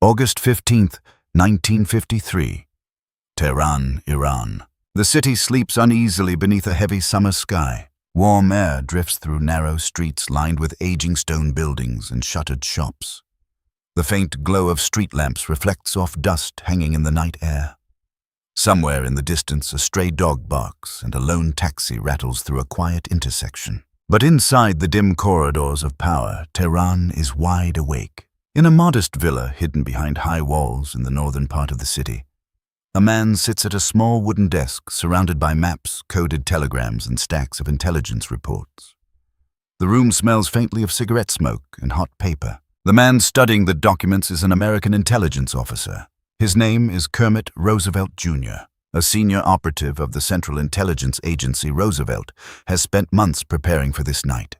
August 15th, 1953. Tehran, Iran. The city sleeps uneasily beneath a heavy summer sky. Warm air drifts through narrow streets lined with aging stone buildings and shuttered shops. The faint glow of street lamps reflects off dust hanging in the night air. Somewhere in the distance, a stray dog barks and a lone taxi rattles through a quiet intersection. But inside the dim corridors of power, Tehran is wide awake. In a modest villa hidden behind high walls in the northern part of the city, a man sits at a small wooden desk surrounded by maps, coded telegrams, and stacks of intelligence reports. The room smells faintly of cigarette smoke and hot paper. The man studying the documents is an American intelligence officer. His name is Kermit Roosevelt, Jr. A senior operative of the Central Intelligence Agency. Roosevelt has spent months preparing for this night.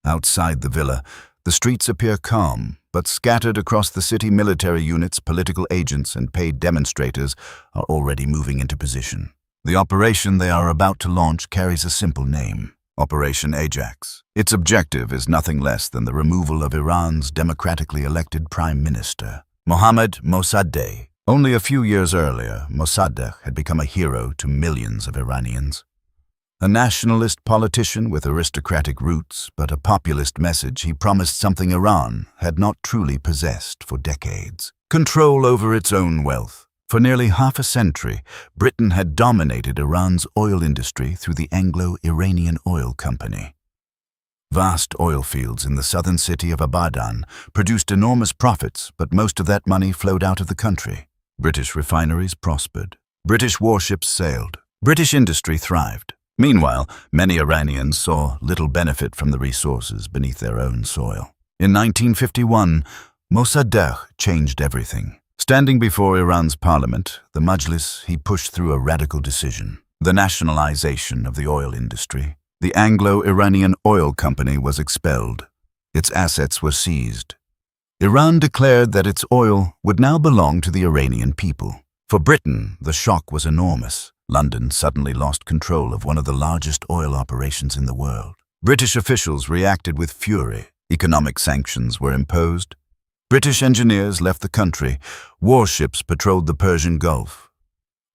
Outside the villa, the streets appear calm, but scattered across the city, military units, political agents, and paid demonstrators are already moving into position. The operation they are about to launch carries a simple name: Operation Ajax. Its objective is nothing less than the removal of Iran's democratically elected Prime Minister, Mohammad Mossadegh. Only a few years earlier, Mossadegh had become a hero to millions of Iranians. A nationalist politician with aristocratic roots, but a populist message, he promised something Iran had not truly possessed for decades: control over its own wealth. For nearly half a century, Britain had dominated Iran's oil industry through the Anglo-Iranian Oil Company. Vast oil fields in the southern city of Abadan produced enormous profits, but most of that money flowed out of the country. British refineries prospered. British warships sailed. British industry thrived. Meanwhile, many Iranians saw little benefit from the resources beneath their own soil. In 1951, Mossadegh changed everything. Standing before Iran's parliament, the Majlis, he pushed through a radical decision: the nationalization of the oil industry. The Anglo-Iranian Oil Company was expelled. Its assets were seized. Iran declared that its oil would now belong to the Iranian people. For Britain, the shock was enormous. London suddenly lost control of one of the largest oil operations in the world. British officials reacted with fury. Economic sanctions were imposed. British engineers left the country. Warships patrolled the Persian Gulf.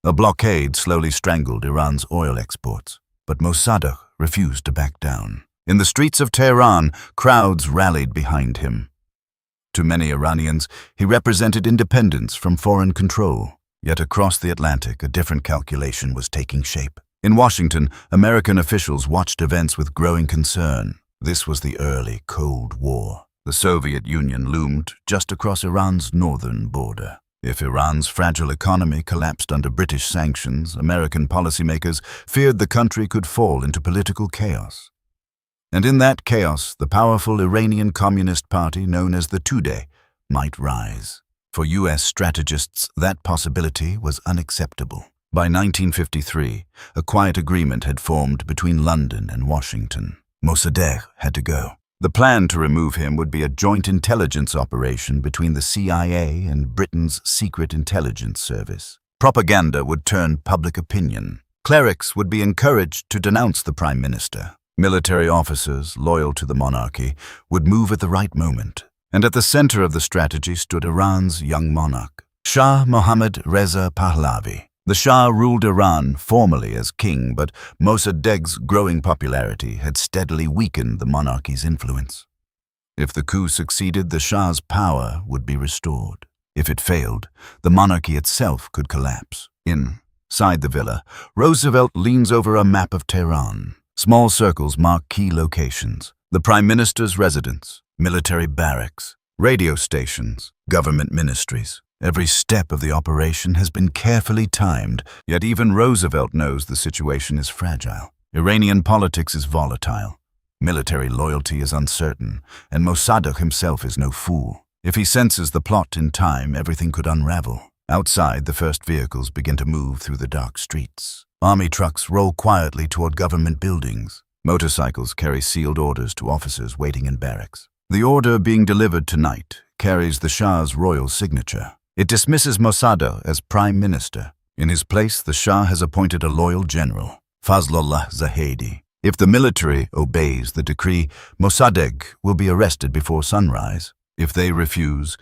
A blockade slowly strangled Iran's oil exports. But Mossadegh refused to back down. In the streets of Tehran, crowds rallied behind him. To many Iranians, he represented independence from foreign control. Yet across the Atlantic, a different calculation was taking shape. In Washington, American officials watched events with growing concern. This was the early Cold War. The Soviet Union loomed just across Iran's northern border. If Iran's fragile economy collapsed under British sanctions, American policymakers feared the country could fall into political chaos. And in that chaos, the powerful Iranian Communist Party, known as the Tudeh, might rise. For U.S. strategists, that possibility was unacceptable. By 1953, a quiet agreement had formed between London and Washington. Mossadegh had to go. The plan to remove him would be a joint intelligence operation between the CIA and Britain's Secret Intelligence Service. Propaganda would turn public opinion. Clerics would be encouraged to denounce the Prime Minister. Military officers, loyal to the monarchy, would move at the right moment. And at the center of the strategy stood Iran's young monarch, Shah Mohammad Reza Pahlavi. The Shah ruled Iran formally as king, but Mossadegh's growing popularity had steadily weakened the monarchy's influence. If the coup succeeded, the Shah's power would be restored. If it failed, the monarchy itself could collapse. Inside the villa, Roosevelt leans over a map of Tehran. Small circles mark key locations: the Prime Minister's residence, military barracks, radio stations, government ministries. Every step of the operation has been carefully timed, yet even Roosevelt knows the situation is fragile. Iranian politics is volatile. Military loyalty is uncertain, and Mossadegh himself is no fool. If he senses the plot in time, everything could unravel. Outside, the first vehicles begin to move through the dark streets. Army trucks roll quietly toward government buildings. Motorcycles carry sealed orders to officers waiting in barracks. The order being delivered tonight carries the Shah's royal signature. It dismisses Mossadegh as Prime Minister. In his place, the Shah has appointed a loyal general, Fazlollah Zahedi. If the military obeys the decree, Mossadegh will be arrested before sunrise. If they refuse,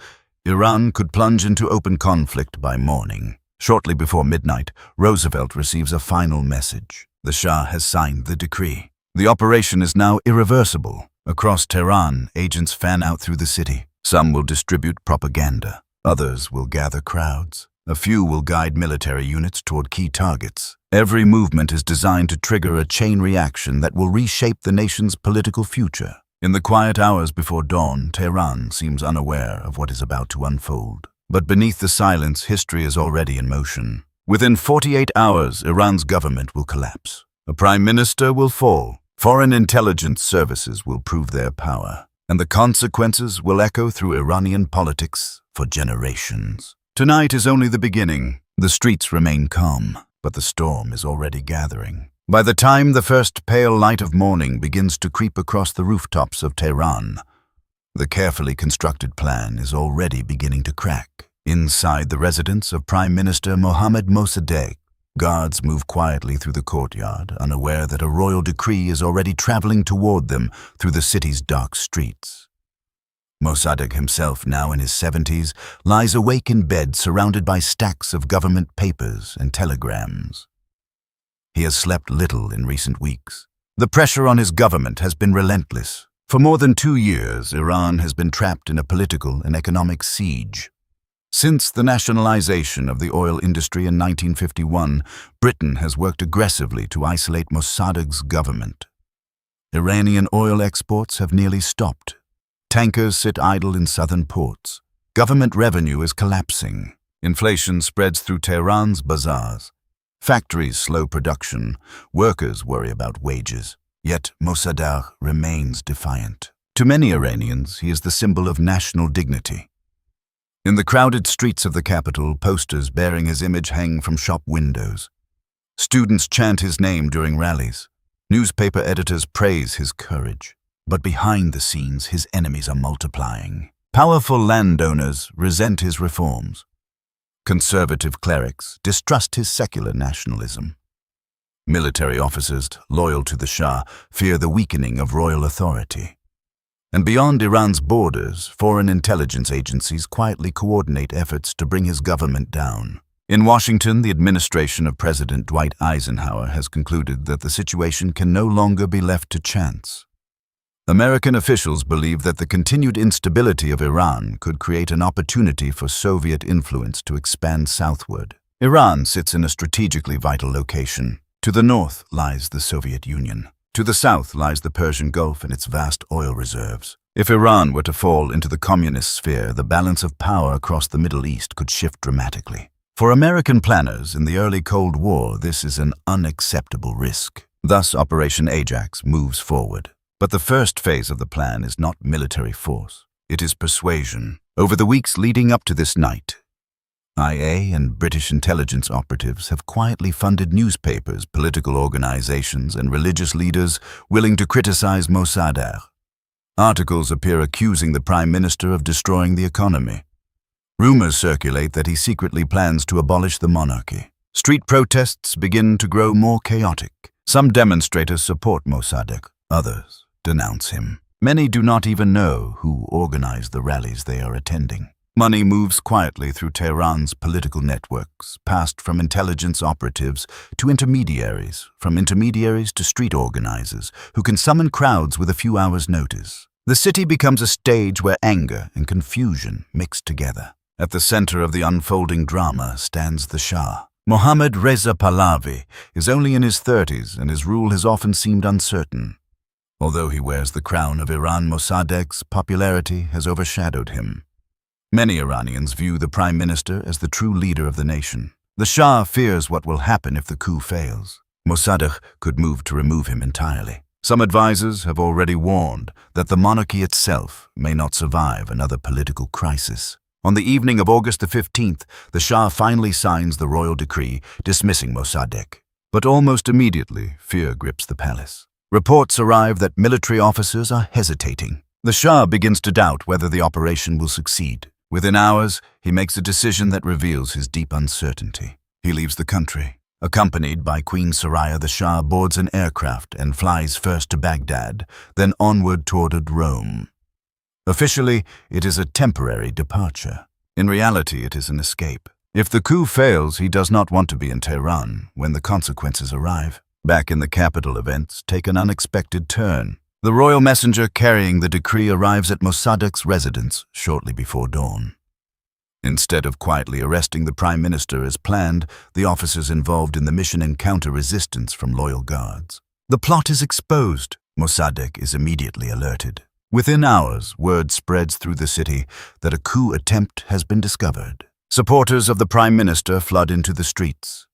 Iran could plunge into open conflict by morning. Shortly before midnight, Roosevelt receives a final message. The Shah has signed the decree. The operation is now irreversible. Across Tehran, agents fan out through the city. Some will distribute propaganda. Others will gather crowds. A few will guide military units toward key targets. Every movement is designed to trigger a chain reaction that will reshape the nation's political future. In the quiet hours before dawn, Tehran seems unaware of what is about to unfold. But beneath the silence, history is already in motion. Within 48 hours, Iran's government will collapse. A prime minister will fall. Foreign intelligence services will prove their power. And the consequences will echo through Iranian politics for generations. Tonight is only the beginning. The streets remain calm, but the storm is already gathering. By the time the first pale light of morning begins to creep across the rooftops of Tehran, the carefully constructed plan is already beginning to crack. Inside the residence of Prime Minister Mohammad Mossadegh, guards move quietly through the courtyard, unaware that a royal decree is already traveling toward them through the city's dark streets. Mossadegh himself, now in his 70s, lies awake in bed surrounded by stacks of government papers and telegrams. He has slept little in recent weeks. The pressure on his government has been relentless. For more than 2 years, Iran has been trapped in a political and economic siege. Since the nationalization of the oil industry in 1951, Britain has worked aggressively to isolate Mossadegh's government. Iranian oil exports have nearly stopped. Tankers sit idle in southern ports. Government revenue is collapsing. Inflation spreads through Tehran's bazaars. Factories slow production. Workers worry about wages. Yet Mossadegh remains defiant. To many Iranians, he is the symbol of national dignity. In the crowded streets of the capital, posters bearing his image hang from shop windows. Students chant his name during rallies. Newspaper editors praise his courage. But behind the scenes, his enemies are multiplying. Powerful landowners resent his reforms. Conservative clerics distrust his secular nationalism. Military officers, loyal to the Shah, fear the weakening of royal authority. And beyond Iran's borders, foreign intelligence agencies quietly coordinate efforts to bring his government down. In Washington, the administration of President Dwight Eisenhower has concluded that the situation can no longer be left to chance. American officials believe that the continued instability of Iran could create an opportunity for Soviet influence to expand southward. Iran sits in a strategically vital location. To the north lies the Soviet Union. To the south lies the Persian Gulf and its vast oil reserves. If Iran were to fall into the communist sphere, the balance of power across the Middle East could shift dramatically. For American planners in the early Cold War, this is an unacceptable risk. Thus, Operation Ajax moves forward. But the first phase of the plan is not military force. It is persuasion. Over the weeks leading up to this night, IA and British intelligence operatives have quietly funded newspapers, political organizations, and religious leaders willing to criticize Mossadegh. Articles appear accusing the Prime Minister of destroying the economy. Rumors circulate that he secretly plans to abolish the monarchy. Street protests begin to grow more chaotic. Some demonstrators support Mossadegh, others denounce him. Many do not even know who organized the rallies they are attending. Money moves quietly through Tehran's political networks, passed from intelligence operatives to intermediaries, from intermediaries to street organizers, who can summon crowds with a few hours' notice. The city becomes a stage where anger and confusion mix together. At the center of the unfolding drama stands the Shah. Mohammad Reza Pahlavi is only in his 30s, and his rule has often seemed uncertain. Although he wears the crown of Iran, Mossadegh's popularity has overshadowed him. Many Iranians view the Prime Minister as the true leader of the nation. The Shah fears what will happen if the coup fails. Mossadegh could move to remove him entirely. Some advisors have already warned that the monarchy itself may not survive another political crisis. On the evening of August the 15th, the Shah finally signs the royal decree dismissing Mossadegh. But almost immediately, fear grips the palace. Reports arrive that military officers are hesitating. The Shah begins to doubt whether the operation will succeed. Within hours, he makes a decision that reveals his deep uncertainty. He leaves the country. Accompanied by Queen Soraya, the Shah boards an aircraft and flies first to Baghdad, then onward toward Rome. Officially, it is a temporary departure. In reality, it is an escape. If the coup fails, he does not want to be in Tehran when the consequences arrive. Back in the capital, events take an unexpected turn. The royal messenger carrying the decree arrives at Mossadegh's residence shortly before dawn. Instead of quietly arresting the Prime Minister as planned, the officers involved in the mission encounter resistance from loyal guards. The plot is exposed. Mossadegh is immediately alerted. Within hours, word spreads through the city that a coup attempt has been discovered. Supporters of the Prime Minister flood into the streets.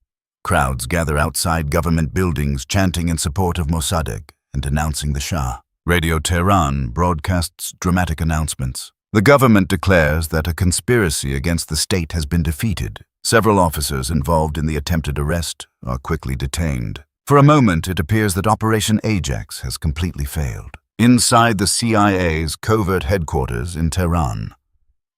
Crowds gather outside government buildings chanting in support of Mossadegh and denouncing the Shah. Radio Tehran broadcasts dramatic announcements. The government declares that a conspiracy against the state has been defeated. Several officers involved in the attempted arrest are quickly detained. For a moment, it appears that Operation Ajax has completely failed. Inside the CIA's covert headquarters in Tehran,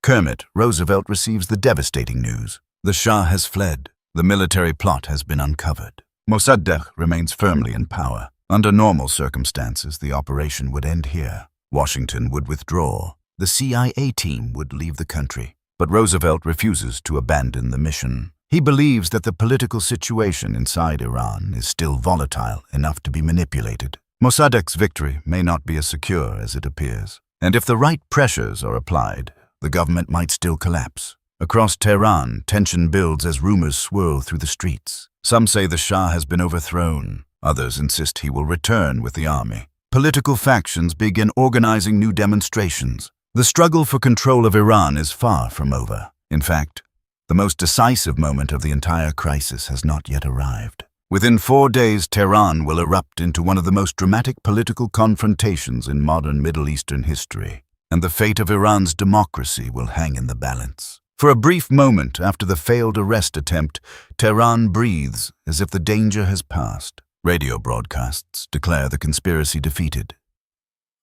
Kermit Roosevelt receives the devastating news. The Shah has fled. The military plot has been uncovered. Mossadegh remains firmly in power. Under normal circumstances, the operation would end here. Washington would withdraw. The CIA team would leave the country. But Roosevelt refuses to abandon the mission. He believes that the political situation inside Iran is still volatile enough to be manipulated. Mossadegh's victory may not be as secure as it appears. And if the right pressures are applied, the government might still collapse. Across Tehran, tension builds as rumors swirl through the streets. Some say the Shah has been overthrown. Others insist he will return with the army. Political factions begin organizing new demonstrations. The struggle for control of Iran is far from over. In fact, the most decisive moment of the entire crisis has not yet arrived. Within 4 days, Tehran will erupt into one of the most dramatic political confrontations in modern Middle Eastern history, and the fate of Iran's democracy will hang in the balance. For a brief moment after the failed arrest attempt, Tehran breathes as if the danger has passed. Radio broadcasts declare the conspiracy defeated.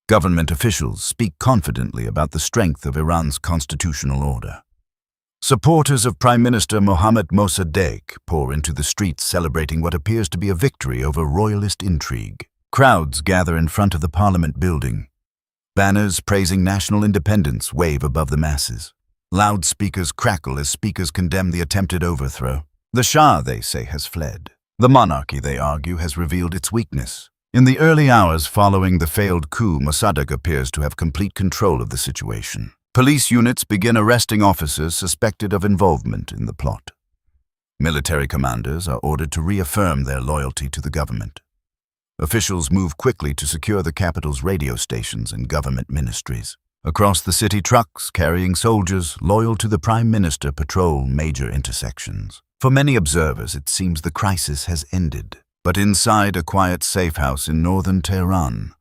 Government officials speak confidently about the strength of Iran's constitutional order. Supporters of Prime Minister Mohammad Mossadegh pour into the streets celebrating what appears to be a victory over royalist intrigue. Crowds gather in front of the parliament building. Banners praising national independence wave above the masses. Loudspeakers crackle as speakers condemn the attempted overthrow. The Shah, they say, has fled. The monarchy, they argue, has revealed its weakness. In the early hours following the failed coup, Mossadegh appears to have complete control of the situation. Police units begin arresting officers suspected of involvement in the plot. Military commanders are ordered to reaffirm their loyalty to the government. Officials move quickly to secure the capital's radio stations and government ministries. Across the city, trucks carrying soldiers loyal to the Prime Minister patrol major intersections. For many observers, it seems the crisis has ended. But inside a quiet safe house in northern Tehran,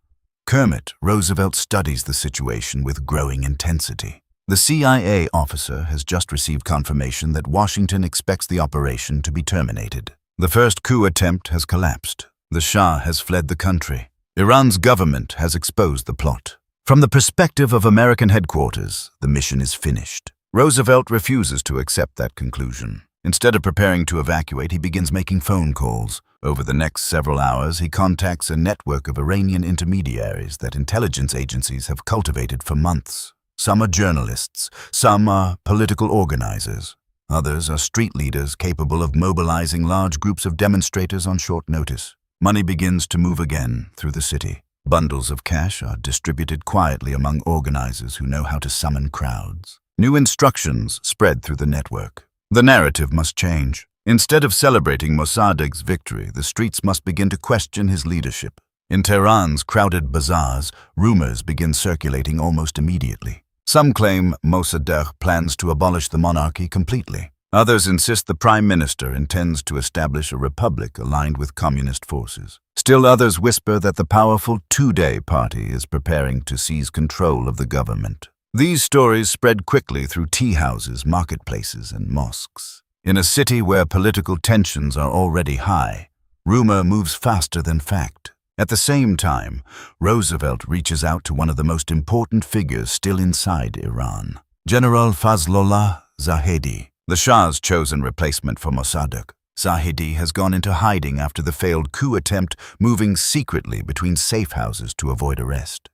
Kermit Roosevelt studies the situation with growing intensity. The CIA officer has just received confirmation that Washington expects the operation to be terminated. The first coup attempt has collapsed. The Shah has fled the country. Iran's government has exposed the plot. From the perspective of American headquarters, the mission is finished. Roosevelt refuses to accept that conclusion. Instead of preparing to evacuate, he begins making phone calls. Over the next several hours, he contacts a network of Iranian intermediaries that intelligence agencies have cultivated for months. Some are journalists, some are political organizers. Others are street leaders capable of mobilizing large groups of demonstrators on short notice. Money begins to move again through the city. Bundles of cash are distributed quietly among organizers who know how to summon crowds. New instructions spread through the network. The narrative must change. Instead of celebrating Mossadegh's victory, the streets must begin to question his leadership. In Tehran's crowded bazaars, rumors begin circulating almost immediately. Some claim Mossadegh plans to abolish the monarchy completely. Others insist the Prime Minister intends to establish a republic aligned with communist forces. Still others whisper that the powerful Tudeh party is preparing to seize control of the government. These stories spread quickly through tea houses, marketplaces, and mosques. In a city where political tensions are already high, rumor moves faster than fact. At the same time, Roosevelt reaches out to one of the most important figures still inside Iran, General Fazlollah Zahedi, the Shah's chosen replacement for Mossadegh. Zahedi has gone into hiding after the failed coup attempt, moving secretly between safe houses to avoid arrest.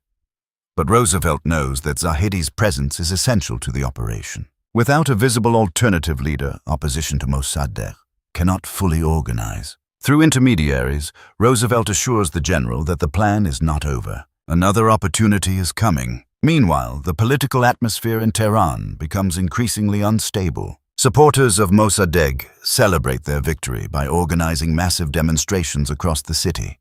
But Roosevelt knows that Zahedi's presence is essential to the operation. Without a visible alternative leader, opposition to Mossadegh cannot fully organize. Through intermediaries, Roosevelt assures the general that the plan is not over. Another opportunity is coming. Meanwhile, the political atmosphere in Tehran becomes increasingly unstable. Supporters of Mossadegh celebrate their victory by organizing massive demonstrations across the city.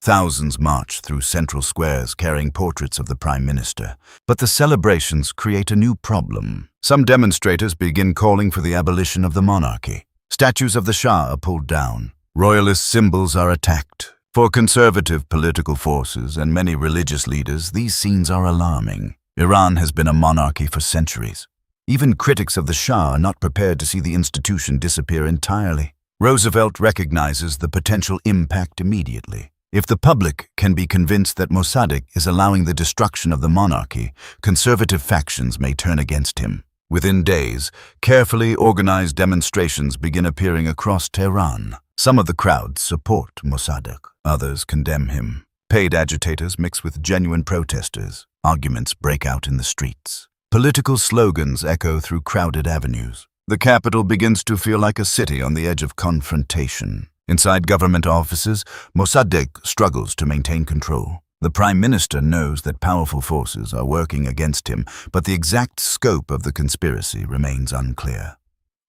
Thousands march through central squares carrying portraits of the Prime Minister. But the celebrations create a new problem. Some demonstrators begin calling for the abolition of the monarchy. Statues of the Shah are pulled down. Royalist symbols are attacked. For conservative political forces and many religious leaders, these scenes are alarming. Iran has been a monarchy for centuries. Even critics of the Shah are not prepared to see the institution disappear entirely. Roosevelt recognizes the potential impact immediately. If the public can be convinced that Mossadegh is allowing the destruction of the monarchy, conservative factions may turn against him. Within days, carefully organized demonstrations begin appearing across Tehran. Some of the crowds support Mossadegh, others condemn him. Paid agitators mix with genuine protesters. Arguments break out in the streets. Political slogans echo through crowded avenues. The capital begins to feel like a city on the edge of confrontation. Inside government offices, Mossadegh struggles to maintain control. The Prime Minister knows that powerful forces are working against him, but the exact scope of the conspiracy remains unclear.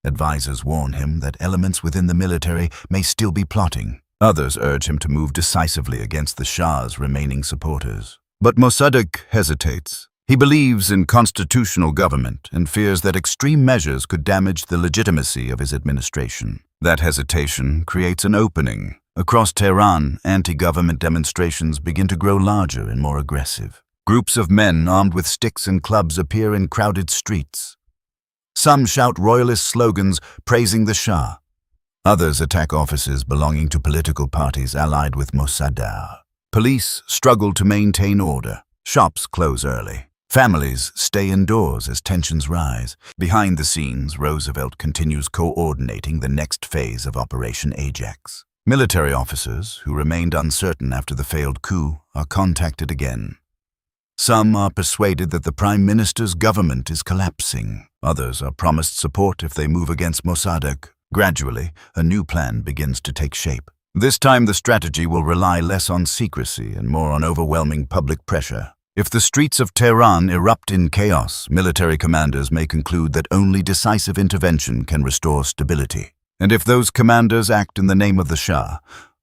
Advisors warn him that elements within the military may still be plotting. Others urge him to move decisively against the Shah's remaining supporters. But Mossadegh hesitates. He believes in constitutional government and fears that extreme measures could damage the legitimacy of his administration. That hesitation creates an opening. Across Tehran, anti-government demonstrations begin to grow larger and more aggressive. Groups of men armed with sticks and clubs appear in crowded streets. Some shout royalist slogans praising the Shah. Others attack offices belonging to political parties allied with Mossadegh. Police struggle to maintain order. Shops close early. Families stay indoors as tensions rise. Behind the scenes, Roosevelt continues coordinating the next phase of Operation Ajax. Military officers, who remained uncertain after the failed coup, are contacted again. Some are persuaded that the Prime Minister's government is collapsing. Others are promised support if they move against Mossadegh. Gradually, a new plan begins to take shape. This time the strategy will rely less on secrecy and more on overwhelming public pressure. If the streets of Tehran erupt in chaos, military commanders may conclude that only decisive intervention can restore stability. And if those commanders act in the name of the Shah,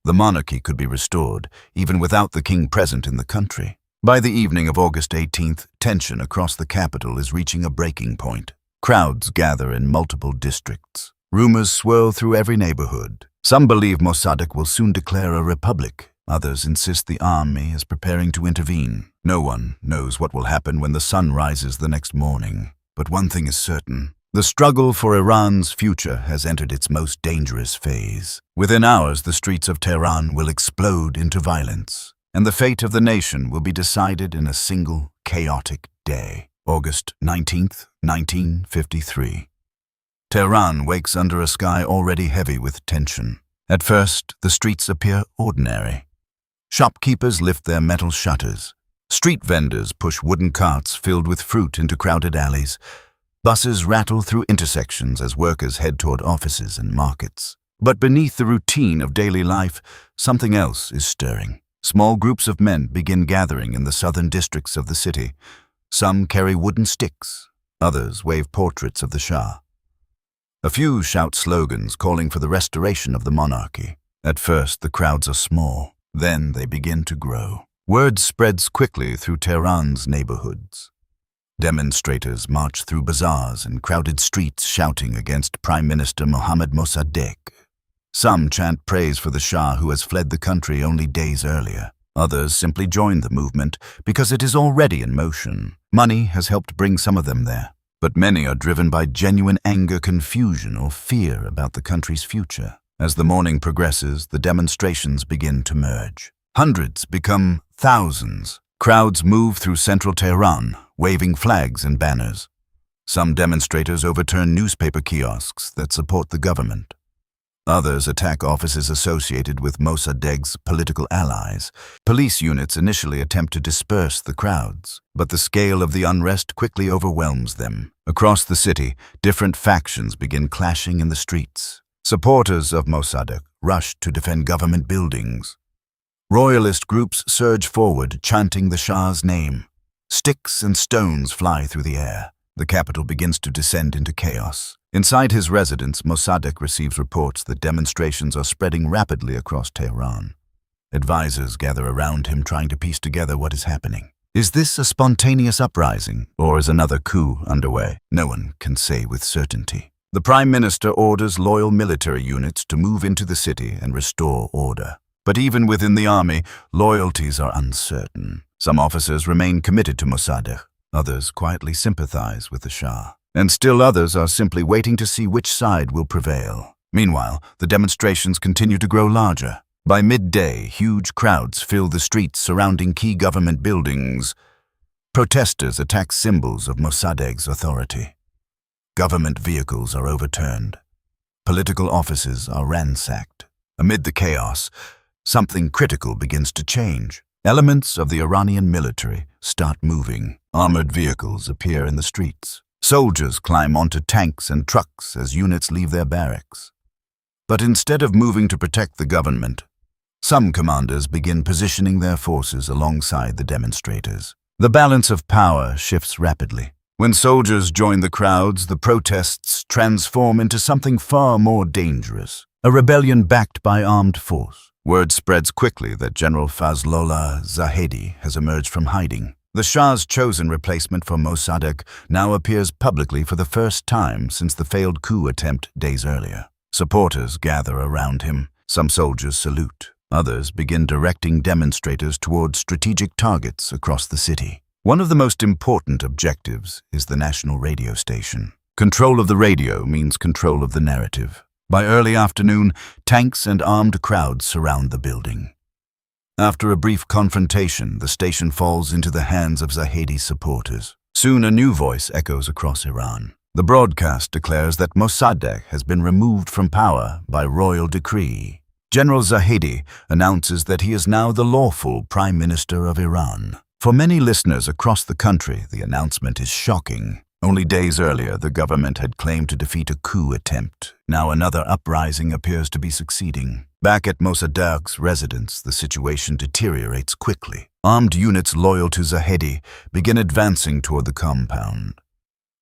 the monarchy could be restored, even without the king present in the country. By the evening of August 18th, tension across the capital is reaching a breaking point. Crowds gather in multiple districts. Rumors swirl through every neighborhood. Some believe Mossadegh will soon declare a republic. Others insist the army is preparing to intervene. No one knows what will happen when the sun rises the next morning. But one thing is certain. The struggle for Iran's future has entered its most dangerous phase. Within hours, the streets of Tehran will explode into violence, and the fate of the nation will be decided in a single chaotic day. August 19th, 1953. Tehran wakes under a sky already heavy with tension. At first, the streets appear ordinary. Shopkeepers lift their metal shutters. Street vendors push wooden carts filled with fruit into crowded alleys. Buses rattle through intersections as workers head toward offices and markets. But beneath the routine of daily life, something else is stirring. Small groups of men begin gathering in the southern districts of the city. Some carry wooden sticks. Others wave portraits of the Shah. A few shout slogans calling for the restoration of the monarchy. At first, the crowds are small. Then they begin to grow. Word spreads quickly through Tehran's neighborhoods. Demonstrators march through bazaars and crowded streets shouting against Prime Minister Mohammad Mossadegh. Some chant praise for the Shah who has fled the country only days earlier. Others simply join the movement because it is already in motion. Money has helped bring some of them there. But many are driven by genuine anger, confusion, or fear about the country's future. As the morning progresses, the demonstrations begin to merge. Hundreds become thousands. Crowds move through central Tehran, waving flags and banners. Some demonstrators overturn newspaper kiosks that support the government. Others attack offices associated with Mossadegh's political allies. Police units initially attempt to disperse the crowds, but the scale of the unrest quickly overwhelms them. Across the city, different factions begin clashing in the streets. Supporters of Mossadegh rush to defend government buildings. Royalist groups surge forward, chanting the Shah's name. Sticks and stones fly through the air. The capital begins to descend into chaos. Inside his residence, Mossadegh receives reports that demonstrations are spreading rapidly across Tehran. Advisors gather around him, trying to piece together what is happening. Is this a spontaneous uprising, or is another coup underway? No one can say with certainty. The Prime Minister orders loyal military units to move into the city and restore order. But even within the army, loyalties are uncertain. Some officers remain committed to Mossadegh. Others quietly sympathize with the Shah. And still others are simply waiting to see which side will prevail. Meanwhile, the demonstrations continue to grow larger. By midday, huge crowds fill the streets surrounding key government buildings. Protesters attack symbols of Mossadegh's authority. Government vehicles are overturned. Political offices are ransacked. Amid the chaos, something critical begins to change. Elements of the Iranian military start moving. Armored vehicles appear in the streets. Soldiers climb onto tanks and trucks as units leave their barracks. But instead of moving to protect the government, some commanders begin positioning their forces alongside the demonstrators. The balance of power shifts rapidly. When soldiers join the crowds, the protests transform into something far more dangerous, a rebellion backed by armed force. Word spreads quickly that General Fazlollah Zahedi has emerged from hiding. The Shah's chosen replacement for Mossadegh now appears publicly for the first time since the failed coup attempt days earlier. Supporters gather around him. Some soldiers salute. Others begin directing demonstrators towards strategic targets across the city. One of the most important objectives is the national radio station. Control of the radio means control of the narrative. By early afternoon, tanks and armed crowds surround the building. After a brief confrontation, the station falls into the hands of Zahedi's supporters. Soon a new voice echoes across Iran. The broadcast declares that Mossadegh has been removed from power by royal decree. General Zahedi announces that he is now the lawful Prime Minister of Iran. For many listeners across the country, the announcement is shocking. Only days earlier, the government had claimed to defeat a coup attempt. Now another uprising appears to be succeeding. Back at Mossadegh's residence, the situation deteriorates quickly. Armed units loyal to Zahedi begin advancing toward the compound.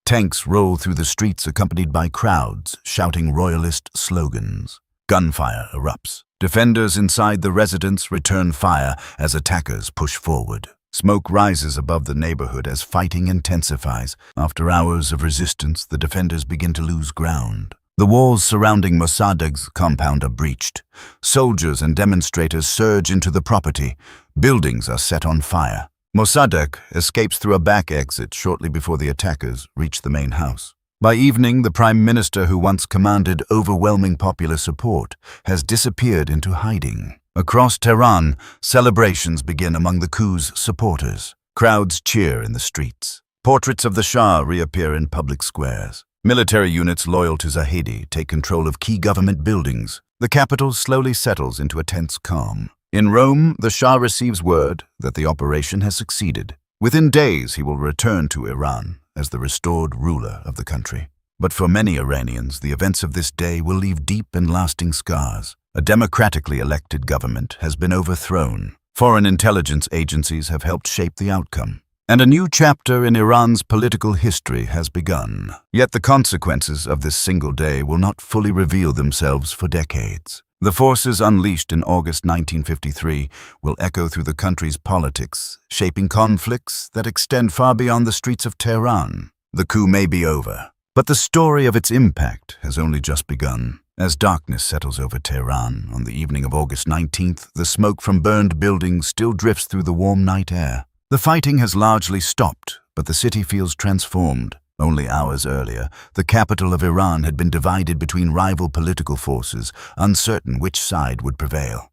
Tanks roll through the streets accompanied by crowds shouting royalist slogans. Gunfire erupts. Defenders inside the residence return fire as attackers push forward. Smoke rises above the neighborhood as fighting intensifies. After hours of resistance, the defenders begin to lose ground. The walls surrounding Mossadegh's compound are breached. Soldiers and demonstrators surge into the property. Buildings are set on fire. Mossadegh escapes through a back exit shortly before the attackers reach the main house. By evening, the Prime Minister, who once commanded overwhelming popular support, has disappeared into hiding. Across Tehran, celebrations begin among the coup's supporters. Crowds cheer in the streets. Portraits of the Shah reappear in public squares. Military units loyal to Zahedi take control of key government buildings. The capital slowly settles into a tense calm. In Rome, the Shah receives word that the operation has succeeded. Within days, he will return to Iran as the restored ruler of the country. But for many Iranians, the events of this day will leave deep and lasting scars. A democratically elected government has been overthrown. Foreign intelligence agencies have helped shape the outcome. And a new chapter in Iran's political history has begun. Yet the consequences of this single day will not fully reveal themselves for decades. The forces unleashed in August 1953 will echo through the country's politics, shaping conflicts that extend far beyond the streets of Tehran. The coup may be over, but the story of its impact has only just begun. As darkness settles over Tehran on the evening of August 19th, the smoke from burned buildings still drifts through the warm night air. The fighting has largely stopped, but the city feels transformed. Only hours earlier, the capital of Iran had been divided between rival political forces, uncertain which side would prevail.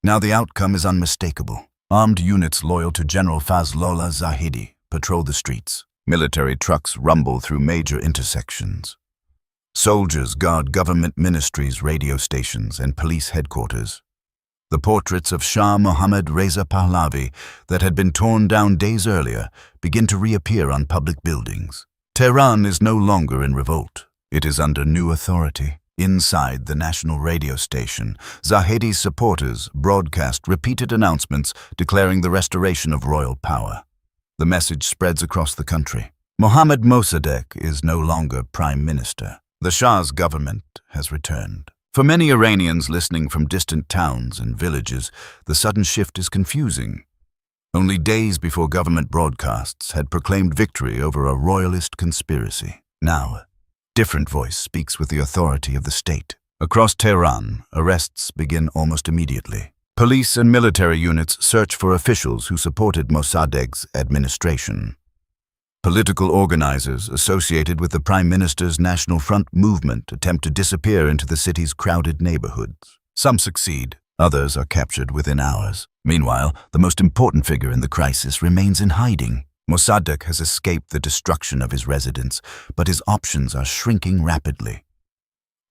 Now the outcome is unmistakable. Armed units loyal to General Fazlollah Zahedi patrol the streets. Military trucks rumble through major intersections. Soldiers guard government ministries, radio stations, and police headquarters. The portraits of Shah Mohammad Reza Pahlavi that had been torn down days earlier begin to reappear on public buildings. Tehran is no longer in revolt. It is under new authority. Inside the national radio station, Zahedi's supporters broadcast repeated announcements declaring the restoration of royal power. The message spreads across the country. Mohammad Mossadegh is no longer prime minister. The Shah's government has returned. For many Iranians listening from distant towns and villages, the sudden shift is confusing. Only days before government broadcasts had proclaimed victory over a royalist conspiracy. Now, a different voice speaks with the authority of the state. Across Tehran, arrests begin almost immediately. Police and military units search for officials who supported Mossadegh's administration. Political organizers associated with the Prime Minister's National Front movement attempt to disappear into the city's crowded neighborhoods. Some succeed, others are captured within hours. Meanwhile, the most important figure in the crisis remains in hiding. Mossadegh has escaped the destruction of his residence, but his options are shrinking rapidly.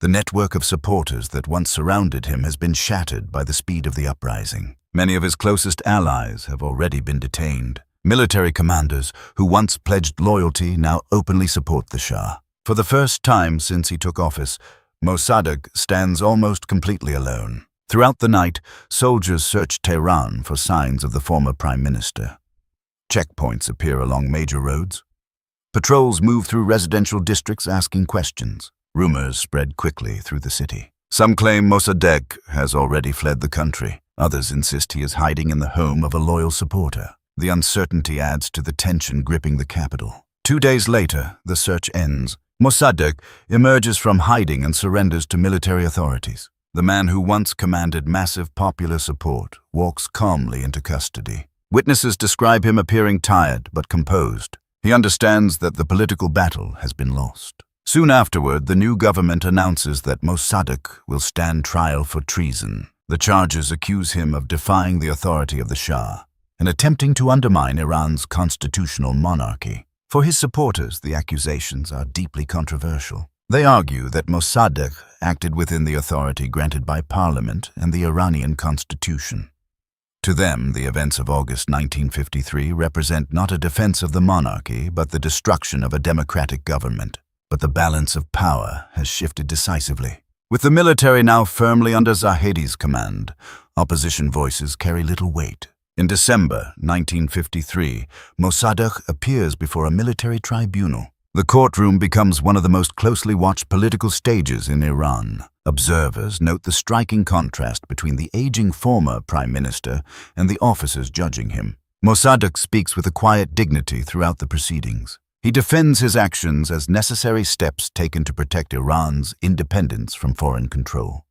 The network of supporters that once surrounded him has been shattered by the speed of the uprising. Many of his closest allies have already been detained. Military commanders who once pledged loyalty now openly support the Shah. For the first time since he took office, Mossadegh stands almost completely alone. Throughout the night, soldiers search Tehran for signs of the former prime minister. Checkpoints appear along major roads. Patrols move through residential districts asking questions. Rumors spread quickly through the city. Some claim Mossadegh has already fled the country. Others insist he is hiding in the home of a loyal supporter. The uncertainty adds to the tension gripping the capital. 2 days later, the search ends. Mossadegh emerges from hiding and surrenders to military authorities. The man who once commanded massive popular support walks calmly into custody. Witnesses describe him appearing tired but composed. He understands that the political battle has been lost. Soon afterward, the new government announces that Mossadegh will stand trial for treason. The charges accuse him of defying the authority of the Shah and attempting to undermine Iran's constitutional monarchy. For his supporters, the accusations are deeply controversial. They argue that Mossadegh acted within the authority granted by parliament and the Iranian constitution. To them, the events of August 1953 represent not a defense of the monarchy, but the destruction of a democratic government. But the balance of power has shifted decisively. With the military now firmly under Zahedi's command, opposition voices carry little weight. In December 1953, Mossadegh appears before a military tribunal. The courtroom becomes one of the most closely watched political stages in Iran. Observers note the striking contrast between the aging former prime minister and the officers judging him. Mossadegh speaks with a quiet dignity throughout the proceedings. He defends his actions as necessary steps taken to protect Iran's independence from foreign control.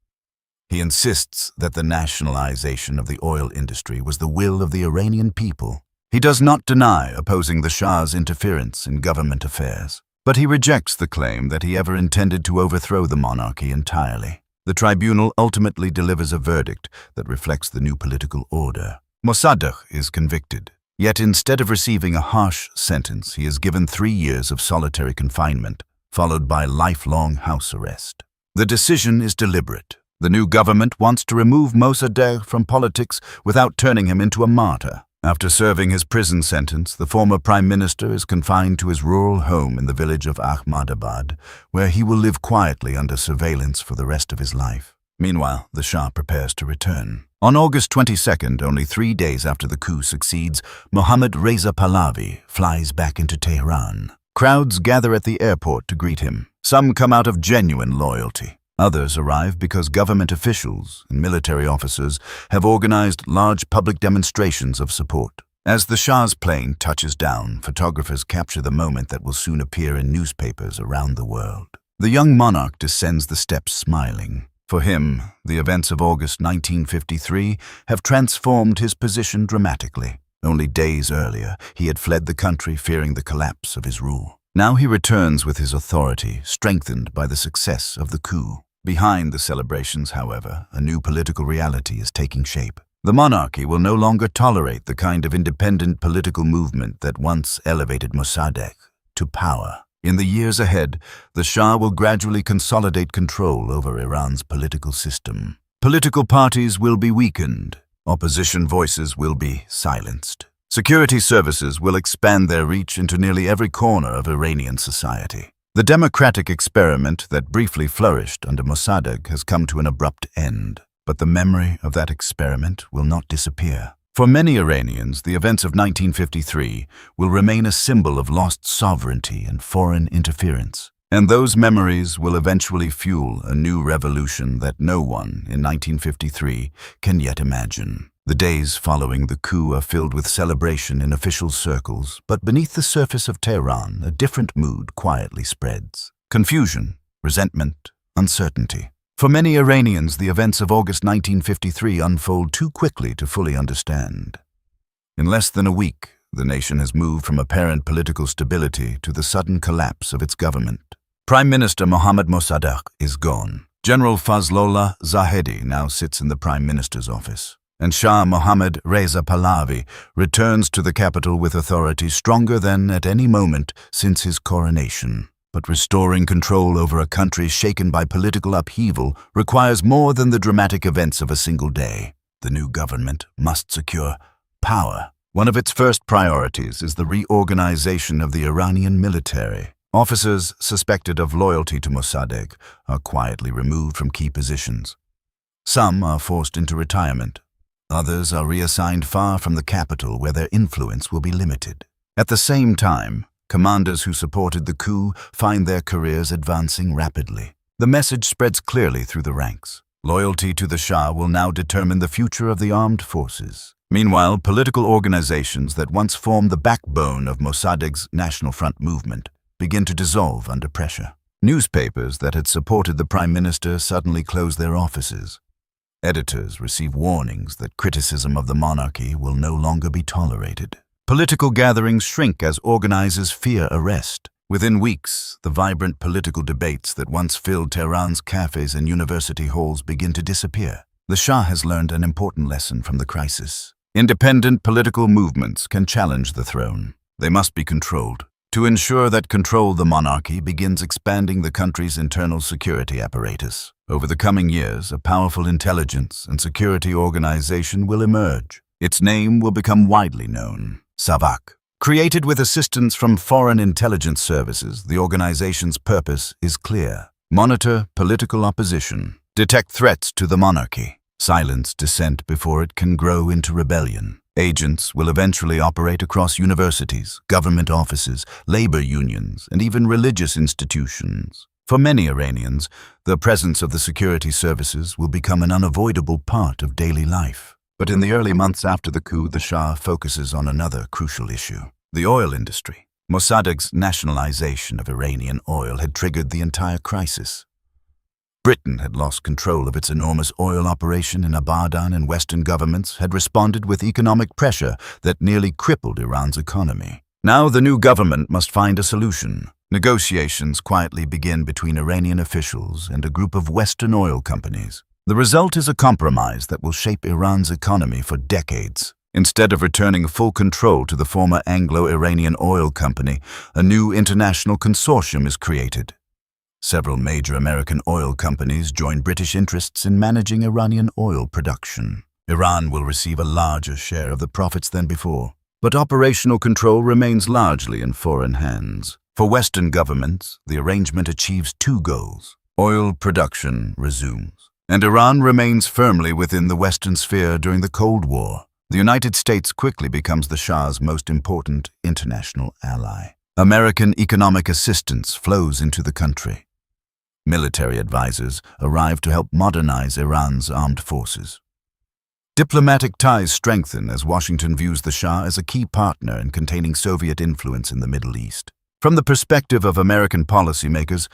He insists that the nationalization of the oil industry was the will of the Iranian people. He does not deny opposing the Shah's interference in government affairs, but he rejects the claim that he ever intended to overthrow the monarchy entirely. The tribunal ultimately delivers a verdict that reflects the new political order. Mossadegh is convicted, yet instead of receiving a harsh sentence, he is given 3 years of solitary confinement, followed by lifelong house arrest. The decision is deliberate. The new government wants to remove Mossadegh from politics without turning him into a martyr. After serving his prison sentence, the former prime minister is confined to his rural home in the village of Ahmadabad, where he will live quietly under surveillance for the rest of his life. Meanwhile, the Shah prepares to return. On August 22nd, only 3 days after the coup succeeds, Mohammad Reza Pahlavi flies back into Tehran. Crowds gather at the airport to greet him. Some come out of genuine loyalty. Others arrive because government officials and military officers have organized large public demonstrations of support. As the Shah's plane touches down, photographers capture the moment that will soon appear in newspapers around the world. The young monarch descends the steps smiling. For him, the events of August 1953 have transformed his position dramatically. Only days earlier, he had fled the country fearing the collapse of his rule. Now he returns with his authority, strengthened by the success of the coup. Behind the celebrations, however, a new political reality is taking shape. The monarchy will no longer tolerate the kind of independent political movement that once elevated Mossadegh to power. In the years ahead, the Shah will gradually consolidate control over Iran's political system. Political parties will be weakened. Opposition voices will be silenced. Security services will expand their reach into nearly every corner of Iranian society. The democratic experiment that briefly flourished under Mossadegh has come to an abrupt end, but the memory of that experiment will not disappear. For many Iranians, the events of 1953 will remain a symbol of lost sovereignty and foreign interference. And those memories will eventually fuel a new revolution that no one in 1953 can yet imagine. The days following the coup are filled with celebration in official circles, but beneath the surface of Tehran, a different mood quietly spreads. Confusion, resentment, uncertainty. For many Iranians, the events of August 1953 unfold too quickly to fully understand. In less than a week, the nation has moved from apparent political stability to the sudden collapse of its government. Prime Minister Mohammad Mossadegh is gone. General Fazlollah Zahedi now sits in the Prime Minister's office. And Shah Mohammad Reza Pahlavi returns to the capital with authority stronger than at any moment since his coronation. But restoring control over a country shaken by political upheaval requires more than the dramatic events of a single day. The new government must secure power. One of its first priorities is the reorganization of the Iranian military. Officers suspected of loyalty to Mossadegh are quietly removed from key positions. Some are forced into retirement. Others are reassigned far from the capital where their influence will be limited. At the same time, commanders who supported the coup find their careers advancing rapidly. The message spreads clearly through the ranks. Loyalty to the Shah will now determine the future of the armed forces. Meanwhile, political organizations that once formed the backbone of Mossadegh's National Front movement begin to dissolve under pressure. Newspapers that had supported the Prime Minister suddenly close their offices. Editors receive warnings that criticism of the monarchy will no longer be tolerated. Political gatherings shrink as organizers fear arrest. Within weeks, the vibrant political debates that once filled Tehran's cafes and university halls begin to disappear. The Shah has learned an important lesson from the crisis. Independent political movements can challenge the throne. They must be controlled. To ensure that control, the monarchy begins expanding the country's internal security apparatus. Over the coming years, a powerful intelligence and security organization will emerge. Its name will become widely known: SAVAK. Created with assistance from foreign intelligence services, the organization's purpose is clear: monitor political opposition, detect threats to the monarchy, silence dissent before it can grow into rebellion. Agents will eventually operate across universities, government offices, labor unions, and even religious institutions. For many Iranians, the presence of the security services will become an unavoidable part of daily life. But in the early months after the coup, the Shah focuses on another crucial issue: the oil industry. Mossadegh's nationalization of Iranian oil had triggered the entire crisis. Britain had lost control of its enormous oil operation in Abadan, and Western governments had responded with economic pressure that nearly crippled Iran's economy. Now the new government must find a solution. Negotiations quietly begin between Iranian officials and a group of Western oil companies. The result is a compromise that will shape Iran's economy for decades. Instead of returning full control to the former Anglo-Iranian oil company, a new international consortium is created. Several major American oil companies join British interests in managing Iranian oil production. Iran will receive a larger share of the profits than before, but operational control remains largely in foreign hands. For Western governments, the arrangement achieves two goals: oil production resumes, and Iran remains firmly within the Western sphere during the Cold War. The United States quickly becomes the Shah's most important international ally. American economic assistance flows into the country. Military advisors arrive to help modernize Iran's armed forces. Diplomatic ties strengthen as Washington views the Shah as a key partner in containing Soviet influence in the Middle East. From the perspective of American policymakers,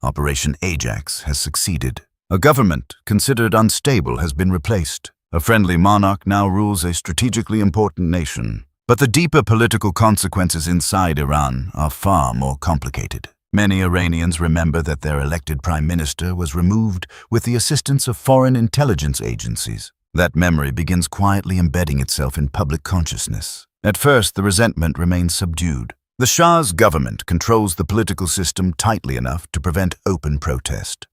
Operation Ajax has succeeded. A government considered unstable has been replaced. A friendly monarch now rules a strategically important nation. But the deeper political consequences inside Iran are far more complicated. Many Iranians remember that their elected prime minister was removed with the assistance of foreign intelligence agencies. That memory begins quietly embedding itself in public consciousness. At first, the resentment remains subdued. The Shah's government controls the political system tightly enough to prevent open protest.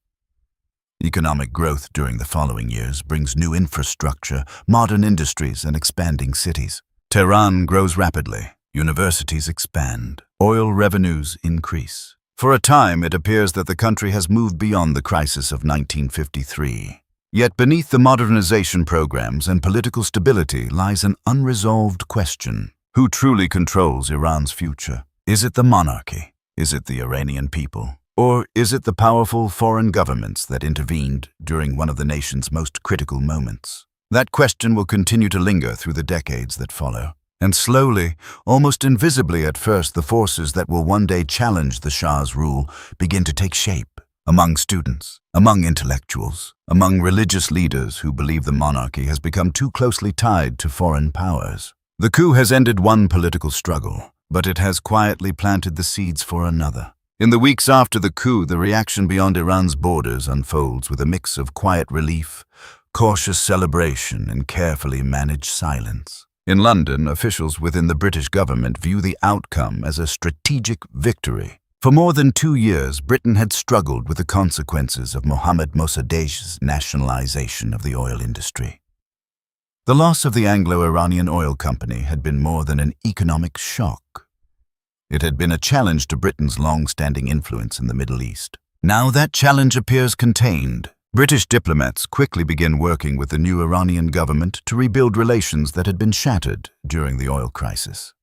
Economic growth during the following years brings new infrastructure, modern industries, and expanding cities. Tehran grows rapidly. Universities expand. Oil revenues increase. For a time, it appears that the country has moved beyond the crisis of 1953. Yet beneath the modernization programs and political stability lies an unresolved question. Who truly controls Iran's future? Is it the monarchy? Is it the Iranian people? Or is it the powerful foreign governments that intervened during one of the nation's most critical moments? That question will continue to linger through the decades that follow. And slowly, almost invisibly at first, the forces that will one day challenge the Shah's rule begin to take shape. Among students, among intellectuals, among religious leaders who believe the monarchy has become too closely tied to foreign powers. The coup has ended one political struggle, but it has quietly planted the seeds for another. In the weeks after the coup, the reaction beyond Iran's borders unfolds with a mix of quiet relief, cautious celebration, and carefully managed silence. In London, officials within the British government view the outcome as a strategic victory. For more than 2 years, Britain had struggled with the consequences of Mohammad Mossadegh's nationalization of the oil industry. The loss of the Anglo-Iranian oil company had been more than an economic shock. It had been a challenge to Britain's long-standing influence in the Middle East. Now that challenge appears contained. British diplomats quickly begin working with the new Iranian government to rebuild relations that had been shattered during the oil crisis.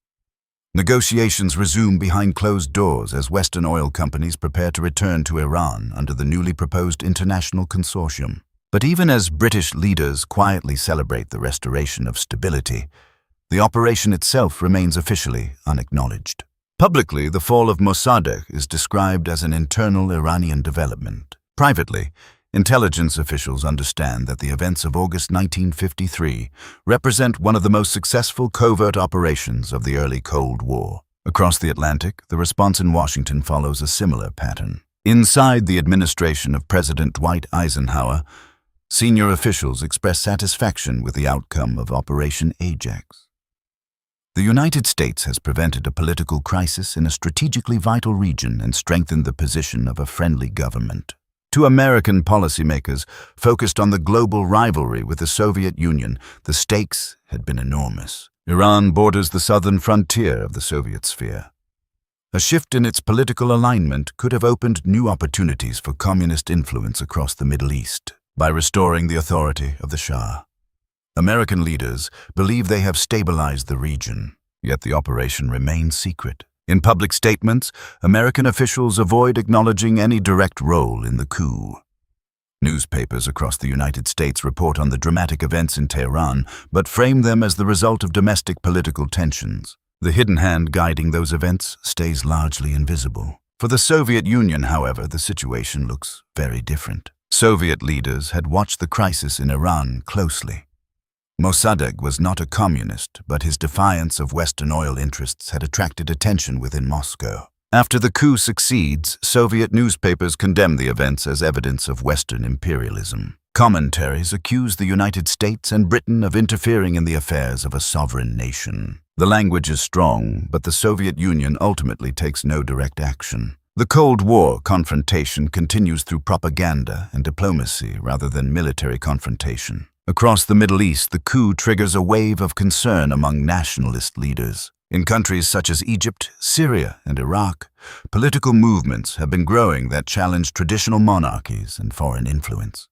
Negotiations resume behind closed doors as Western oil companies prepare to return to Iran under the newly proposed international consortium. But even as British leaders quietly celebrate the restoration of stability, the operation itself remains officially unacknowledged. Publicly, the fall of Mossadegh is described as an internal Iranian development. Privately, intelligence officials understand that the events of August 1953 represent one of the most successful covert operations of the early Cold War. Across the Atlantic, the response in Washington follows a similar pattern. Inside the administration of President Dwight Eisenhower, senior officials express satisfaction with the outcome of Operation Ajax. The United States has prevented a political crisis in a strategically vital region and strengthened the position of a friendly government. To American policymakers focused on the global rivalry with the Soviet Union, the stakes had been enormous. Iran borders the southern frontier of the Soviet sphere. A shift in its political alignment could have opened new opportunities for communist influence across the Middle East by restoring the authority of the Shah. American leaders believe they have stabilized the region, yet the operation remains secret. In public statements, American officials avoid acknowledging any direct role in the coup. Newspapers across the United States report on the dramatic events in Tehran, but frame them as the result of domestic political tensions. The hidden hand guiding those events stays largely invisible. For the Soviet Union, however, the situation looks very different. Soviet leaders had watched the crisis in Iran closely. Mossadegh was not a communist, but his defiance of Western oil interests had attracted attention within Moscow. After the coup succeeds, Soviet newspapers condemn the events as evidence of Western imperialism. Commentaries accuse the United States and Britain of interfering in the affairs of a sovereign nation. The language is strong, but the Soviet Union ultimately takes no direct action. The Cold War confrontation continues through propaganda and diplomacy rather than military confrontation. Across the Middle East, the coup triggers a wave of concern among nationalist leaders. In countries such as Egypt, Syria, and Iraq, political movements have been growing that challenge traditional monarchies and foreign influence.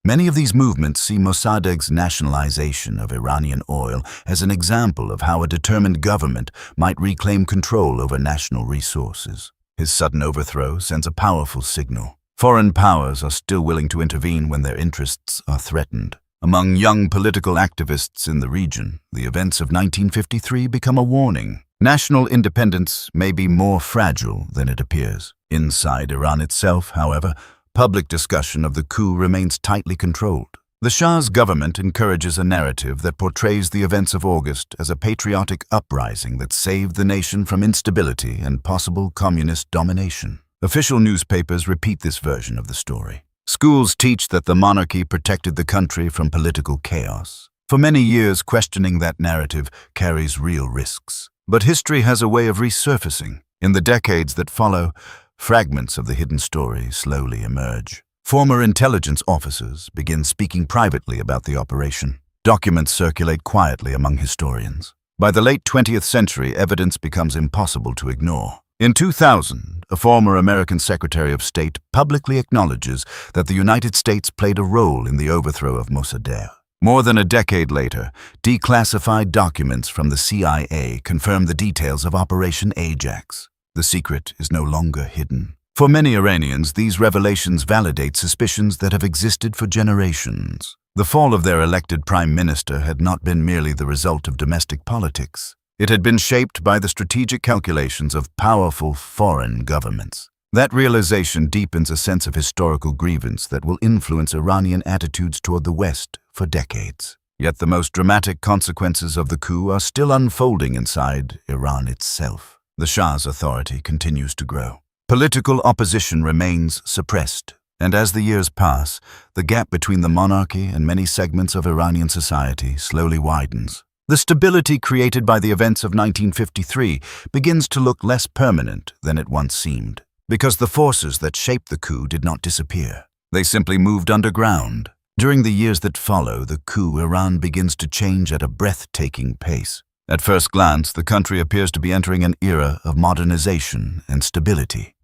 Many of these movements see Mossadegh's nationalization of Iranian oil as an example of how a determined government might reclaim control over national resources. His sudden overthrow sends a powerful signal. Foreign powers are still willing to intervene when their interests are threatened. Among young political activists in the region, the events of 1953 become a warning. National independence may be more fragile than it appears. Inside Iran itself, however, public discussion of the coup remains tightly controlled. The Shah's government encourages a narrative that portrays the events of August as a patriotic uprising that saved the nation from instability and possible communist domination. Official newspapers repeat this version of the story. Schools teach that the monarchy protected the country from political chaos. For many years, questioning that narrative carries real risks. But history has a way of resurfacing. In the decades that follow, fragments of the hidden story slowly emerge. Former intelligence officers begin speaking privately about the operation. Documents circulate quietly among historians. By the late 20th century, evidence becomes impossible to ignore. In 2000, a former American Secretary of State publicly acknowledges that the United States played a role in the overthrow of Mossadegh. More than a decade later, declassified documents from the CIA confirm the details of Operation Ajax. The secret is no longer hidden. For many Iranians, these revelations validate suspicions that have existed for generations. The fall of their elected prime minister had not been merely the result of domestic politics. It had been shaped by the strategic calculations of powerful foreign governments. That realization deepens a sense of historical grievance that will influence Iranian attitudes toward the West for decades. Yet the most dramatic consequences of the coup are still unfolding inside Iran itself. The Shah's authority continues to grow. Political opposition remains suppressed, and as the years pass, the gap between the monarchy and many segments of Iranian society slowly widens. The stability created by the events of 1953 begins to look less permanent than it once seemed, because the forces that shaped the coup did not disappear. They simply moved underground. During the years that follow the coup, Iran begins to change at a breathtaking pace. At first glance, the country appears to be entering an era of modernization and stability.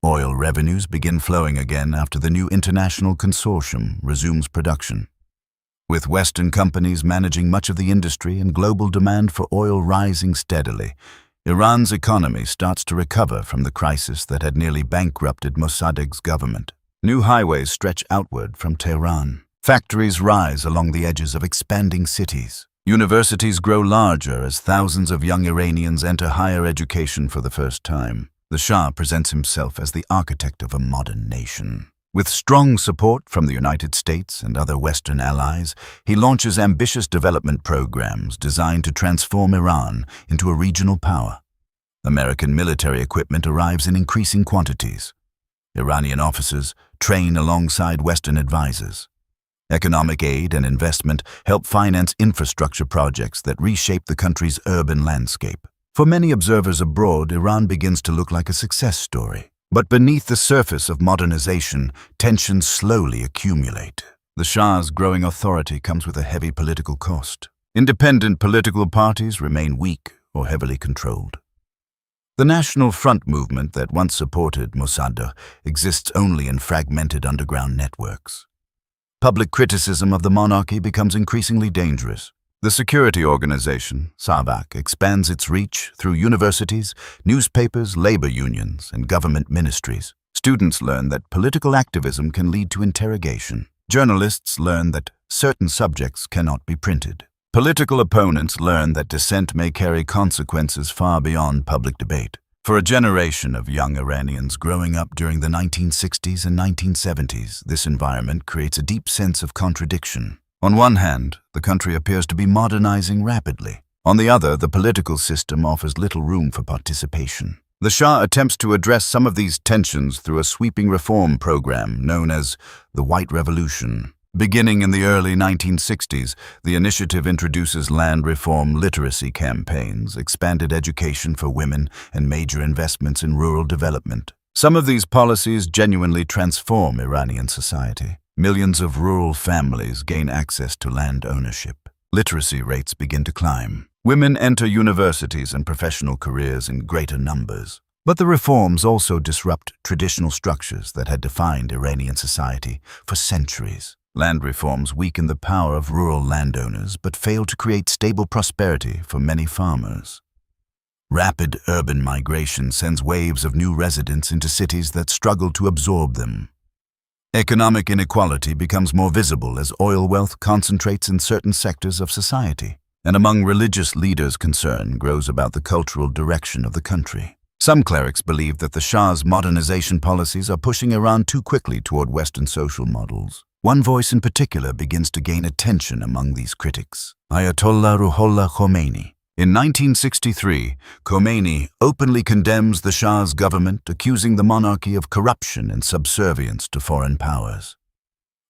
Oil revenues begin flowing again after the new international consortium resumes production. With Western companies managing much of the industry and global demand for oil rising steadily, Iran's economy starts to recover from the crisis that had nearly bankrupted Mossadegh's government. New highways stretch outward from Tehran. Factories rise along the edges of expanding cities. Universities grow larger as thousands of young Iranians enter higher education for the first time. The Shah presents himself as the architect of a modern nation. With strong support from the United States and other Western allies, he launches ambitious development programs designed to transform Iran into a regional power. American military equipment arrives in increasing quantities. Iranian officers train alongside Western advisors. Economic aid and investment help finance infrastructure projects that reshape the country's urban landscape. For many observers abroad, Iran begins to look like a success story. But beneath the surface of modernization, tensions slowly accumulate. The Shah's growing authority comes with a heavy political cost. Independent political parties remain weak or heavily controlled. The National Front movement that once supported Mossadegh exists only in fragmented underground networks. Public criticism of the monarchy becomes increasingly dangerous. The security organization, SAVAK, expands its reach through universities, newspapers, labor unions, and government ministries. Students learn that political activism can lead to interrogation. Journalists learn that certain subjects cannot be printed. Political opponents learn that dissent may carry consequences far beyond public debate. For a generation of young Iranians growing up during the 1960s and 1970s, this environment creates a deep sense of contradiction. On one hand, the country appears to be modernizing rapidly. On the other, the political system offers little room for participation. The Shah attempts to address some of these tensions through a sweeping reform program known as the White Revolution. Beginning in the early 1960s, the initiative introduces land reform literacy campaigns, expanded education for women, and major investments in rural development. Some of these policies genuinely transform Iranian society. Millions of rural families gain access to land ownership. Literacy rates begin to climb. Women enter universities and professional careers in greater numbers. But the reforms also disrupt traditional structures that had defined Iranian society for centuries. Land reforms weaken the power of rural landowners but fail to create stable prosperity for many farmers. Rapid urban migration sends waves of new residents into cities that struggle to absorb them. Economic inequality becomes more visible as oil wealth concentrates in certain sectors of society, and among religious leaders concern grows about the cultural direction of the country. Some clerics believe that the Shah's modernization policies are pushing Iran too quickly toward Western social models. One voice in particular begins to gain attention among these critics: Ayatollah Ruhollah Khomeini. In 1963, Khomeini openly condemns the Shah's government, accusing the monarchy of corruption and subservience to foreign powers.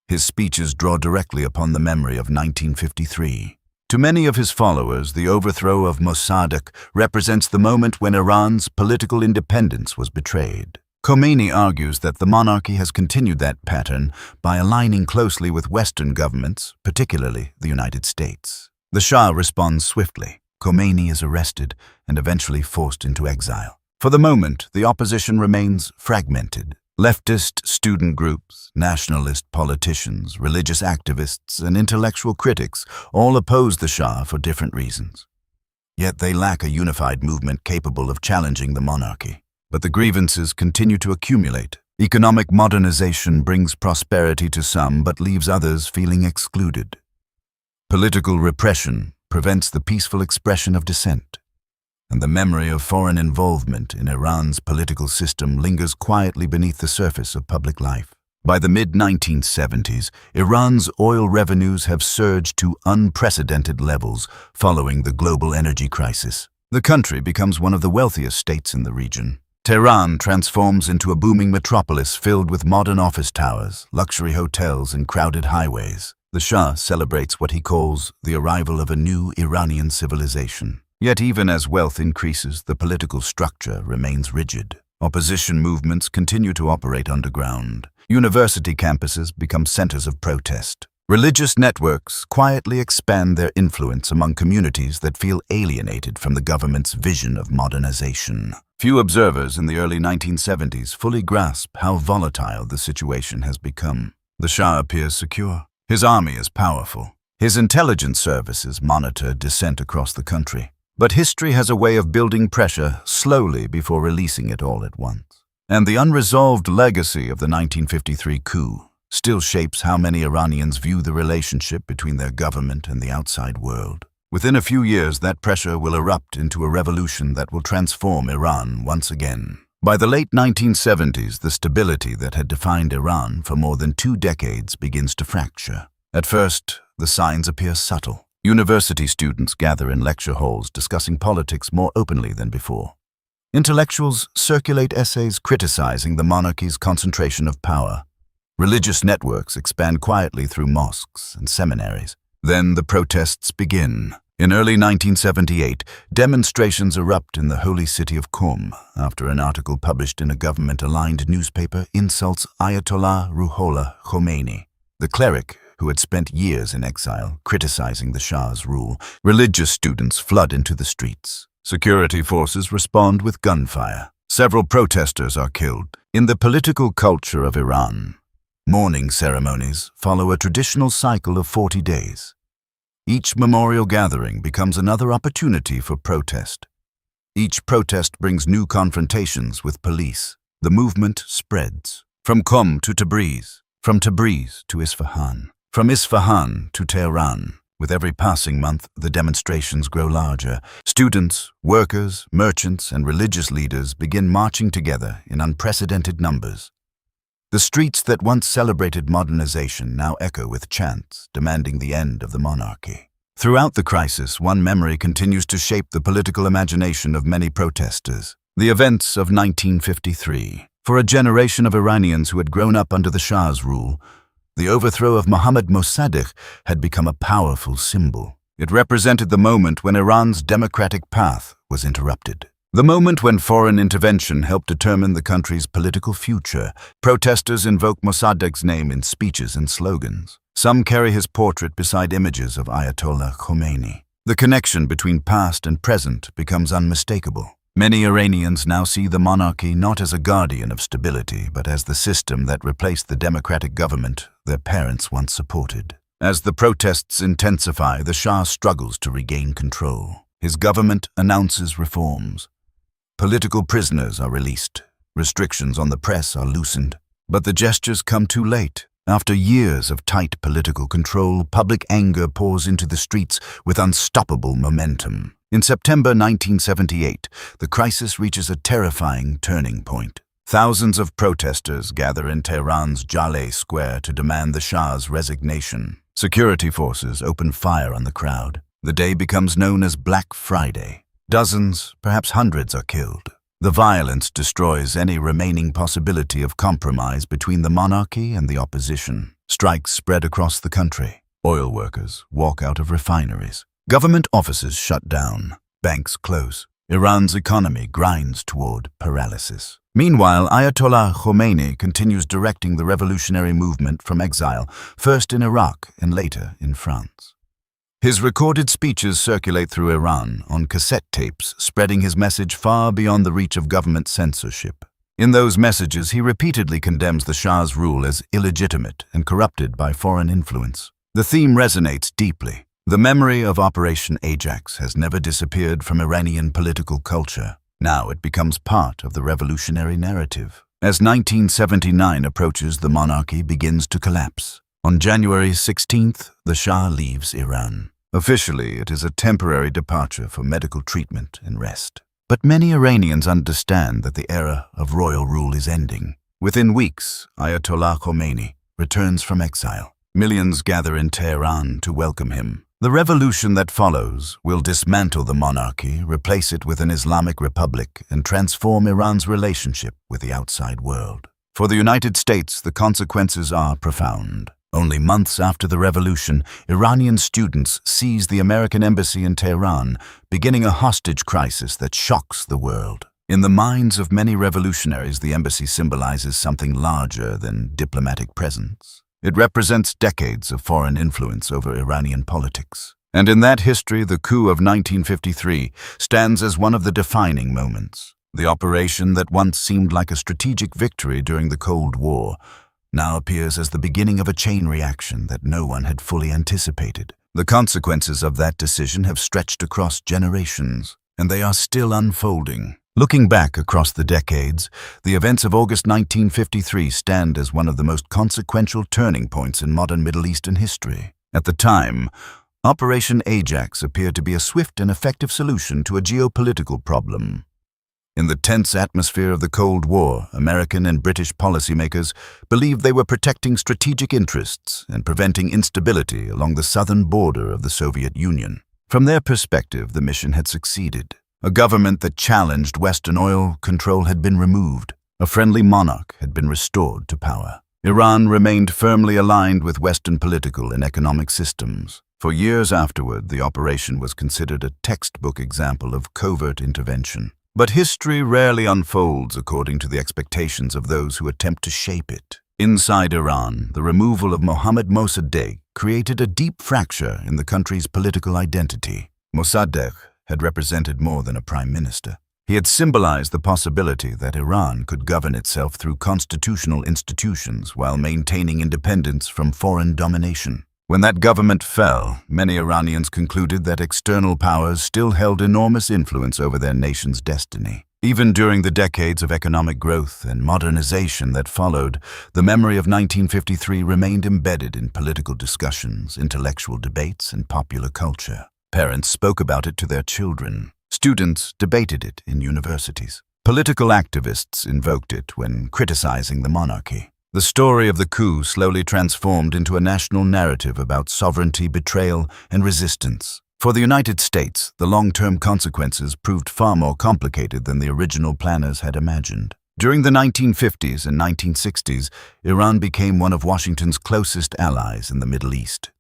His speeches draw directly upon the memory of 1953. To many of his followers, the overthrow of Mossadegh represents the moment when Iran's political independence was betrayed. Khomeini argues that the monarchy has continued that pattern by aligning closely with Western governments, particularly the United States. The Shah responds swiftly. Khomeini is arrested and eventually forced into exile. For the moment, the opposition remains fragmented. Leftist student groups, nationalist politicians, religious activists, and intellectual critics all oppose the Shah for different reasons. Yet they lack a unified movement capable of challenging the monarchy. But the grievances continue to accumulate. Economic modernization brings prosperity to some but leaves others feeling excluded. Political repression prevents the peaceful expression of dissent. And the memory of foreign involvement in Iran's political system lingers quietly beneath the surface of public life. By the mid-1970s, Iran's oil revenues have surged to unprecedented levels following the global energy crisis. The country becomes one of the wealthiest states in the region. Tehran transforms into a booming metropolis filled with modern office towers, luxury hotels, and crowded highways. The Shah celebrates what he calls the arrival of a new Iranian civilization. Yet even as wealth increases, the political structure remains rigid. Opposition movements continue to operate underground. University campuses become centers of protest. Religious networks quietly expand their influence among communities that feel alienated from the government's vision of modernization. Few observers in the early 1970s fully grasp how volatile the situation has become. The Shah appears secure. His army is powerful. His intelligence services monitor dissent across the country. But history has a way of building pressure slowly before releasing it all at once. And the unresolved legacy of the 1953 coup still shapes how many Iranians view the relationship between their government and the outside world. Within a few years, that pressure will erupt into a revolution that will transform Iran once again. By the late 1970s, the stability that had defined Iran for more than 2 decades begins to fracture. At first, the signs appear subtle. University students gather in lecture halls discussing politics more openly than before. Intellectuals circulate essays criticizing the monarchy's concentration of power. Religious networks expand quietly through mosques and seminaries. Then the protests begin. In early 1978, demonstrations erupt in the holy city of Qom after an article published in a government-aligned newspaper insults Ayatollah Ruhollah Khomeini, the cleric who had spent years in exile criticizing the Shah's rule. Religious students flood into the streets. Security forces respond with gunfire. Several protesters are killed. In the political culture of Iran, mourning ceremonies follow a traditional cycle of 40 days. Each memorial gathering becomes another opportunity for protest. Each protest brings new confrontations with police. The movement spreads. From Qom to Tabriz, from Tabriz to Isfahan, from Isfahan to Tehran. With every passing month, the demonstrations grow larger. Students, workers, merchants, and religious leaders begin marching together in unprecedented numbers. The streets that once celebrated modernization now echo with chants demanding the end of the monarchy. Throughout the crisis, one memory continues to shape the political imagination of many protesters: the events of 1953. For a generation of Iranians who had grown up under the Shah's rule, the overthrow of Mohammad Mossadegh had become a powerful symbol. It represented the moment when Iran's democratic path was interrupted. The moment when foreign intervention helped determine the country's political future. Protesters invoke Mossadegh's name in speeches and slogans. Some carry his portrait beside images of Ayatollah Khomeini. The connection between past and present becomes unmistakable. Many Iranians now see the monarchy not as a guardian of stability, but as the system that replaced the democratic government their parents once supported. As the protests intensify, the Shah struggles to regain control. His government announces reforms. Political prisoners are released. Restrictions on the press are loosened. But the gestures come too late. After years of tight political control, public anger pours into the streets with unstoppable momentum. In September 1978, the crisis reaches a terrifying turning point. Thousands of protesters gather in Tehran's Jaleh Square to demand the Shah's resignation. Security forces open fire on the crowd. The day becomes known as Black Friday. Dozens, perhaps hundreds, are killed. The violence destroys any remaining possibility of compromise between the monarchy and the opposition. Strikes spread across the country. Oil workers walk out of refineries. Government offices shut down, banks close. Iran's economy grinds toward paralysis. Meanwhile, Ayatollah Khomeini continues directing the revolutionary movement from exile, first in Iraq and later in France. His recorded speeches circulate through Iran on cassette tapes, spreading his message far beyond the reach of government censorship. In those messages, he repeatedly condemns the Shah's rule as illegitimate and corrupted by foreign influence. The theme resonates deeply. The memory of Operation Ajax has never disappeared from Iranian political culture. Now it becomes part of the revolutionary narrative. As 1979 approaches, the monarchy begins to collapse. On January 16th, the Shah leaves Iran. Officially, it is a temporary departure for medical treatment and rest. But many Iranians understand that the era of royal rule is ending. Within weeks, Ayatollah Khomeini returns from exile. Millions gather in Tehran to welcome him. The revolution that follows will dismantle the monarchy, replace it with an Islamic republic, and transform Iran's relationship with the outside world. For the United States, the consequences are profound. Only months after the revolution, Iranian students seize the American embassy in Tehran, beginning a hostage crisis that shocks the world. In the minds of many revolutionaries, the embassy symbolizes something larger than diplomatic presence. It represents decades of foreign influence over Iranian politics. And in that history, the coup of 1953 stands as one of the defining moments. The operation that once seemed like a strategic victory during the Cold War now appears as the beginning of a chain reaction that no one had fully anticipated. The consequences of that decision have stretched across generations, and they are still unfolding. Looking back across the decades, the events of August 1953 stand as one of the most consequential turning points in modern Middle Eastern history. At the time, Operation Ajax appeared to be a swift and effective solution to a geopolitical problem. In the tense atmosphere of the Cold War, American and British policymakers believed they were protecting strategic interests and preventing instability along the southern border of the Soviet Union. From their perspective, the mission had succeeded. A government that challenged Western oil control had been removed. A friendly monarch had been restored to power. Iran remained firmly aligned with Western political and economic systems. For years afterward, the operation was considered a textbook example of covert intervention. But history rarely unfolds according to the expectations of those who attempt to shape it. Inside Iran, the removal of Mohammad Mossadegh created a deep fracture in the country's political identity. Mossadegh had represented more than a prime minister. He had symbolized the possibility that Iran could govern itself through constitutional institutions while maintaining independence from foreign domination. When that government fell, many Iranians concluded that external powers still held enormous influence over their nation's destiny. Even during the decades of economic growth and modernization that followed, the memory of 1953 remained embedded in political discussions, intellectual debates, and popular culture. Parents spoke about it to their children. Students debated it in universities. Political activists invoked it when criticizing the monarchy. The story of the coup slowly transformed into a national narrative about sovereignty, betrayal, and resistance. For the United States, the long-term consequences proved far more complicated than the original planners had imagined. During the 1950s and 1960s, Iran became one of Washington's closest allies in the Middle East.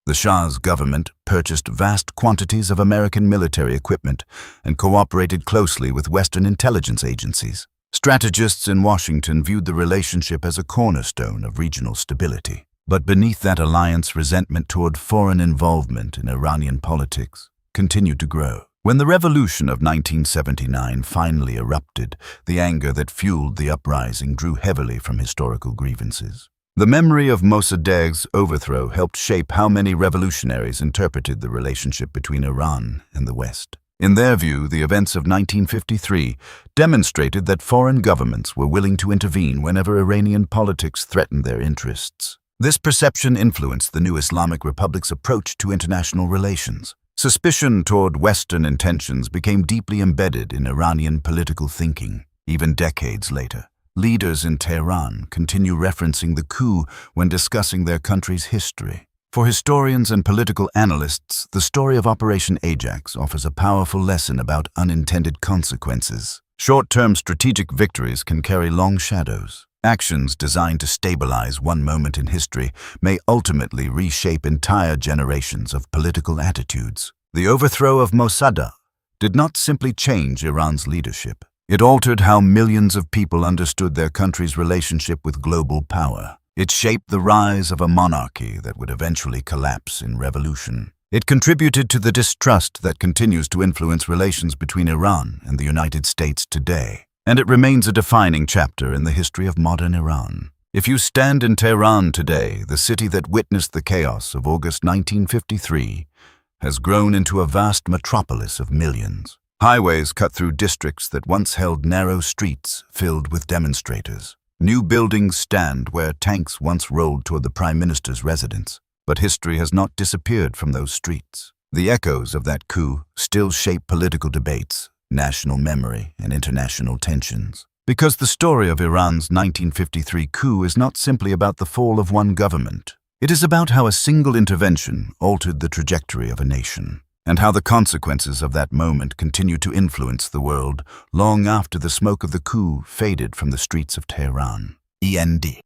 The Shah's government purchased vast quantities of American military equipment and cooperated closely with Western intelligence agencies. Strategists in Washington viewed the relationship as a cornerstone of regional stability. But beneath that alliance, resentment toward foreign involvement in Iranian politics continued to grow. When the revolution of 1979 finally erupted, the anger that fueled the uprising drew heavily from historical grievances. The memory of Mossadegh's overthrow helped shape how many revolutionaries interpreted the relationship between Iran and the West. In their view, the events of 1953 demonstrated that foreign governments were willing to intervene whenever Iranian politics threatened their interests. This perception influenced the new Islamic Republic's approach to international relations. Suspicion toward Western intentions became deeply embedded in Iranian political thinking. Even decades later, leaders in Tehran continue referencing the coup when discussing their country's history. For historians and political analysts, the story of Operation Ajax offers a powerful lesson about unintended consequences. Short-term strategic victories can carry long shadows. Actions designed to stabilize one moment in history may ultimately reshape entire generations of political attitudes. The overthrow of Mossadegh did not simply change Iran's leadership. It altered how millions of people understood their country's relationship with global power. It shaped the rise of a monarchy that would eventually collapse in revolution. It contributed to the distrust that continues to influence relations between Iran and the United States today. And it remains a defining chapter in the history of modern Iran. If you stand in Tehran today, the city that witnessed the chaos of August 1953 has grown into a vast metropolis of millions. Highways cut through districts that once held narrow streets filled with demonstrators. New buildings stand where tanks once rolled toward the Prime Minister's residence. But history has not disappeared from those streets. The echoes of that coup still shape political debates, national memory, and international tensions. Because the story of Iran's 1953 coup is not simply about the fall of one government. It is about how a single intervention altered the trajectory of a nation, and how the consequences of that moment continue to influence the world long after the smoke of the coup faded from the streets of Tehran. END